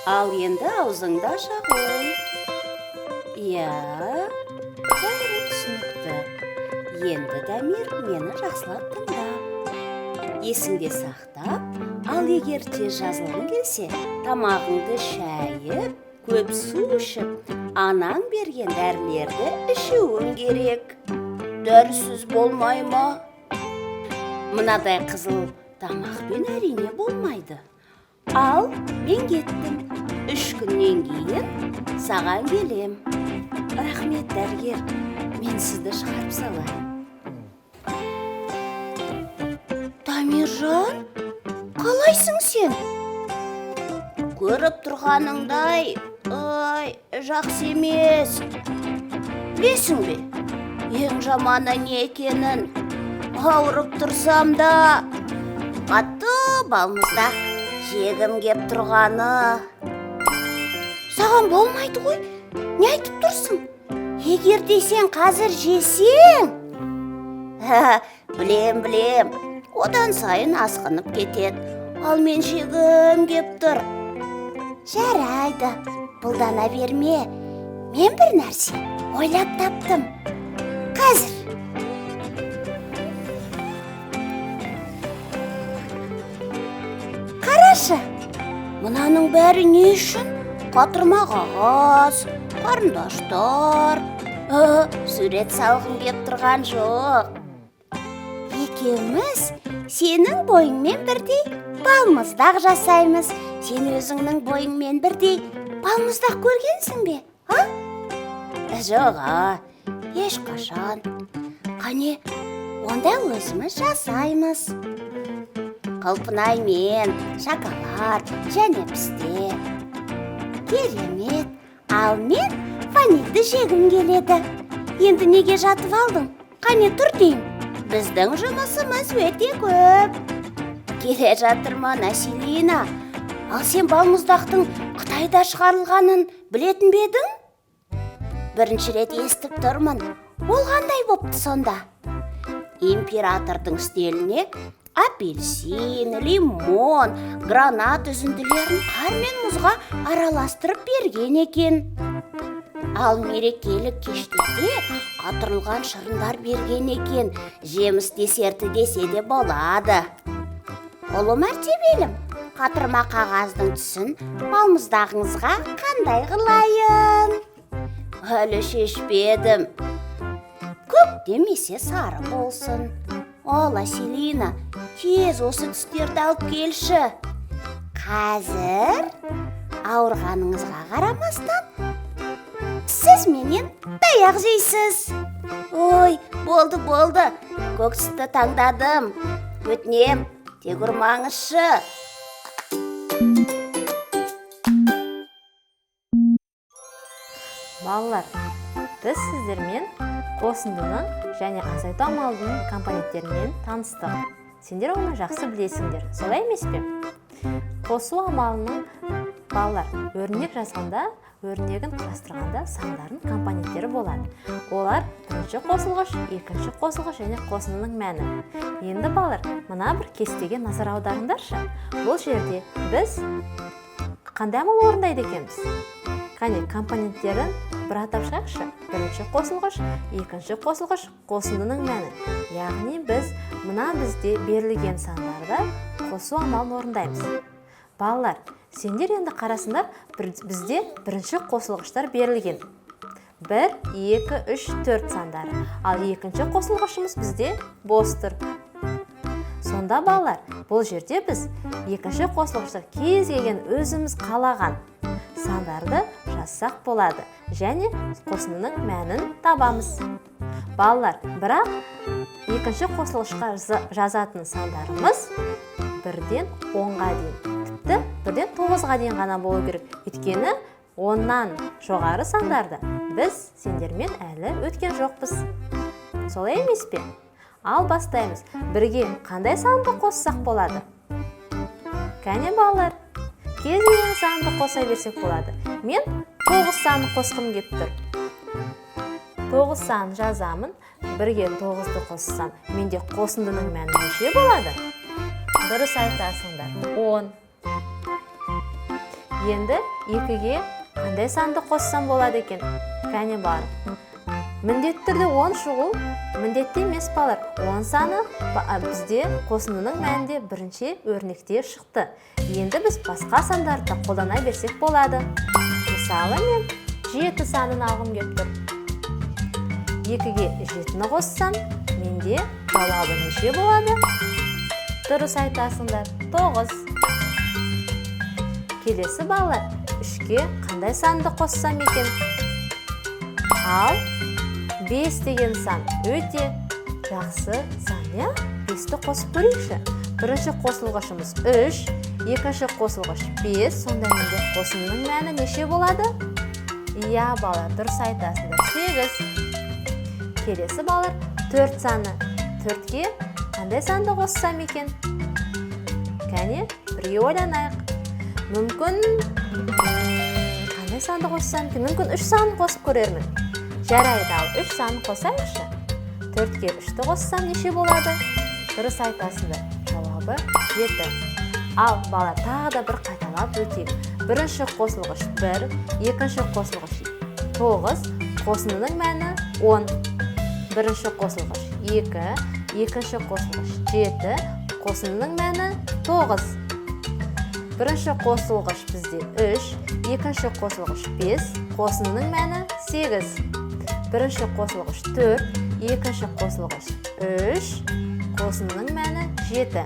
Ал енді аузыңды аша қой. Иә, бәрі түсінікті. Енді Дамир мені жақсылап тыңда. Есіңде сақтап, ал егер тез жазылғың келсе, тамағыңды шайып, көп су ішіп, анаң берген дәрілерді ішуің керек. Дәрісіз болмай ма? Мынадай қызыл тамақпен әрине болмайды. Ал мен кеттім. 3 күннен кейін саған келем. Рахмет, дәрігер. Мен сізді шығарып салайын. Дамиржан, қалайсың сен? Көріп тұрғаныңдай, жақсы емес. Білесің бе, ең жаманы не екенін? Ауырып тұрсам да, қатты балмұздақ жегім кеп тұрғаны. Саған болмайды ғой, не айтып тұрсың? Егер де сен қазір жесең, білем, одан сайын асқынып кетеді. Ал мен жегім кеп тұр. Жарайды, бұлдана берме. Мен бір нәрсе ойлап таптым. Қазір. Қарашы, мынаның бәрі не үшін? Қатырма қағаз, қарындаштар. Сурет салғым кеп тұрған жоқ. Екеуміз сенің бойыңмен бірдей балмұздақ жасаймыз. Сен өзіңнің бойыңмен бірдей балмұздақ көргенсің бе? Жоға, ешқашан. Қане, онда өзіміз жасаймыз. Құлпынай мен, шоколад және пісте. Керемет, ал мен ванильді жегім келеді. Енді неге жатып алдың? Қане тұр деймін. Біздің жұмысымыз өте көп. Келе жатырма, Населина. Ал сен балмұздақтың Қытайда шығарылғанын білетін бе едің? Бірінші рет естіп тұрмын. Ол қандай бопты сонда? Императордың үстеліне апельсин, лимон, гранат үзінділерін қар мен мұзға араластырып берген екен. Ал мерекелік кештерде қатырылған шырындар берген екен. Жеміс десерті десе де болады. Ұлы мәртебелім, қатырма қағаздың түсін балмұздағыңызға қандай қылайын? Әлі шешпедім. Көк демесе сары болсын. Ола, Селина, тез осы түстерді алып келші. Қазір ауырғаныңызға қарамастан сіз менен таяқ жейсіз. Ой, болды. Көк түсті таңдадым. Өтінем, тек ұрмаңызшы. Балалар, біз сіздермен қосындының және азайту амалының компоненттерімен таныстық. Сендер оны жақсы білесіңдер, солай емес пе? Қосу амалының балалар, өрнек жазғанда, өрнегін құрастырғанда сандардың компоненттері болады. Олар бірінші қосылғыш, екінші қосылғыш және қосындының мәні. Енді балалар, мына бір кестеге назар аударыңдаршы. Бұл жерде біз қандай амал орындайды екенбіз? Қане, компоненттерін бір атап шығайықшы. Бірінші қосылғыш, екінші қосылғыш, қосындының мәні. Яғни біз бізде берілген сандарды қосу амалын орындаймыз. Балалар, сендер енді қарасыңдар, бізде бірінші қосылғыштар берілген. 1, 2, 3, 4 сандары. Ал екінші қосылғышымыз бізде бос тұр. Сонда балалар, бұл жерде біз екінші қосылғышты кез келген өзіміз қалаған сандарды жазсақ болады және қосындының мәнін табамыз. Балалар, бірақ екінші қосылғышқа жазатын сандарымыз 1-ден 10-ға дейін, тіпті 1-ден 9-ға дейін ғана болу керек. Өйткені 10-нан жоғары сандарды біз сендермен әлі өткен жоқпыз. Солай емес пе? Ал бастаймыз. Бірге қандай санды қоссақ болады? Кәне балалар, кез келген санды қоса берсек болады. Мен 9 санды қосқым кеп тұр. 9 санын жазамын. Бірге 9-ды қоссам, менде қосындының мәні неше болады? Дұрыс айтасыңдар. 10. Енді 2-ге қандай санды қоссам болады екен? Кәне бар. Міндетті түрде 10 шығу, міндетті емес балар. 10 саны бізде қосындының мәнінде бірінші өрнекте шықты. Енді біз басқа сандарды қолдана берсек болады. Мысалы, мен 7 санын алғым келіп тұр. 2-ге 7-ні қоссам, менде жауабы неше болады? Дұрыс айтасыңдар, 9. Келесі балалар, 3-ге қандай санды қоссам екен? Ал 5 деген сан өте жақсы сан, я? 5-ті қосып көрейікші. Бірінші қосылғышымыз 3, екінші қосылғыш 5, сонда менде қосындының мәні неше болады? Иә, балалар, дұрыс айтасыңдар, 8. Келесі балалар, 4 саны. 4-ге қандай санды қоссам екен? Кәне, бірге ойланайық. Мүмкін қандай санды қоссам екен? Мүмкін 3 санын қосып көрермін. Жарайды, ал 3 санын қосайықшы. 4-ге 3-ті қоссам неше болады? Дұрыс айтасыңдар. Жауабы 7. Ал балалар, тағы да бір қайталап өтейік. Бірінші қосылғыш 1, екінші қосылғыш 9, қосындының мәні 10. Бірінші қосылғыш 2, екінші қосылғыш 7, қосындының мәні 9. Бірінші қосылғыш бізде 3, екінші қосылғыш 5, қосындының мәні 8. Бірінші қосылғыш 4, екінші қосылғыш 3, қосындының мәні 7.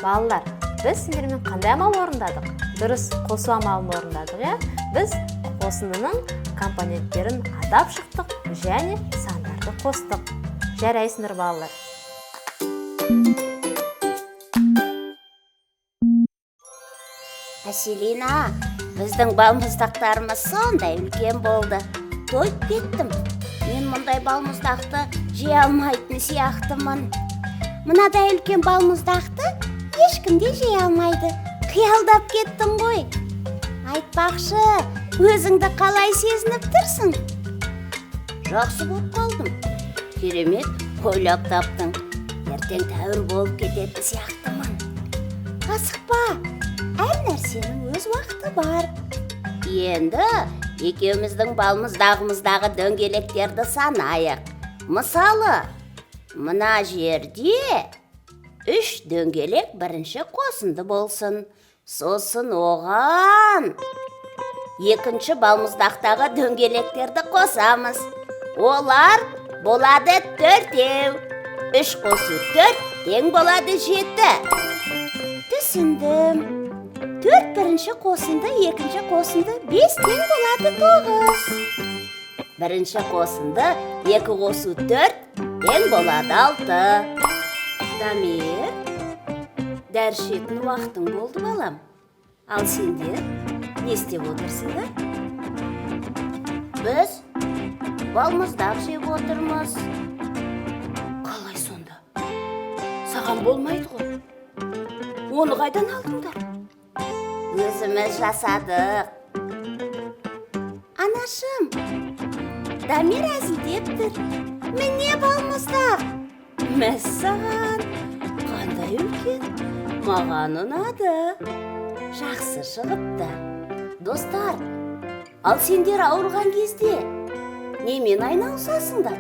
Балалар, біз сендермен қандай амал орындадық? Дұрыс қосу амалын орындадық, я? Біз қосындының компоненттерін атап шықтық және сандарды қостық. Жарайсыңдар, балалар. Әселина, біздің балмұздақтарымыз сондай үлкен болды. Тойып кеттім. Мен мұндай балмұздақты жей алмайтын сияқтымын. Мынадай үлкен балмұздақты ешкім де жей алмайды. Қиялдап кеттім ғой. Айтпақшы, өзіңді қалай сезініп тұрсың? Жақсы болып қалдым. Керемет, ойлап таптың. Ертең тәуір болып кететін сияқтымын. Асықпа, әр нәрсенің өз уақыты бар. Енді екеуміздің балмұздағымыздағы дөңгелектерді санайық. Мысалы, мына жерде 3 дөңгелек бірінші қосынды болсын. Сосын оған екінші балмұздақтағы дөңгелектерді қосамыз. Олар болады 4-еу. 3 қосу 4 тең болады 7. Түсіндім. 4 бірінші қосынды, екінші қосынды 5 тең болады 9. Бірінші қосынды 2 қосу 4 тең болады 6. Дамир, дәріс ішетін уақытың болды балам. Ал сендер не істеп отырсыңдар? Біз балмұздақ жеп отырмыз. Қалай сонда? Саған болмайды ғой. Оны қайдан алдыңдар? Өзіміз жасадық. Анашым, Дамир әзілдеп тұр. Міне балмұздақ. Мәссаған, қандай үлкен. Маған ұнады. Жақсы шығыпты. Достар, ал сендер ауырған кезде немен айналысасыңдар?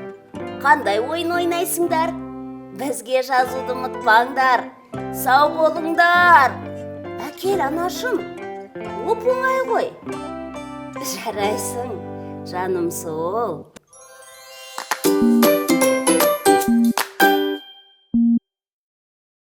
Қандай ойын ойнайсыңдар? Бізге жазуды ұмытпаңдар. Сау болыңдар. Әкел, анашым, оп-оңай ғой. Жарайсың, жаным сол.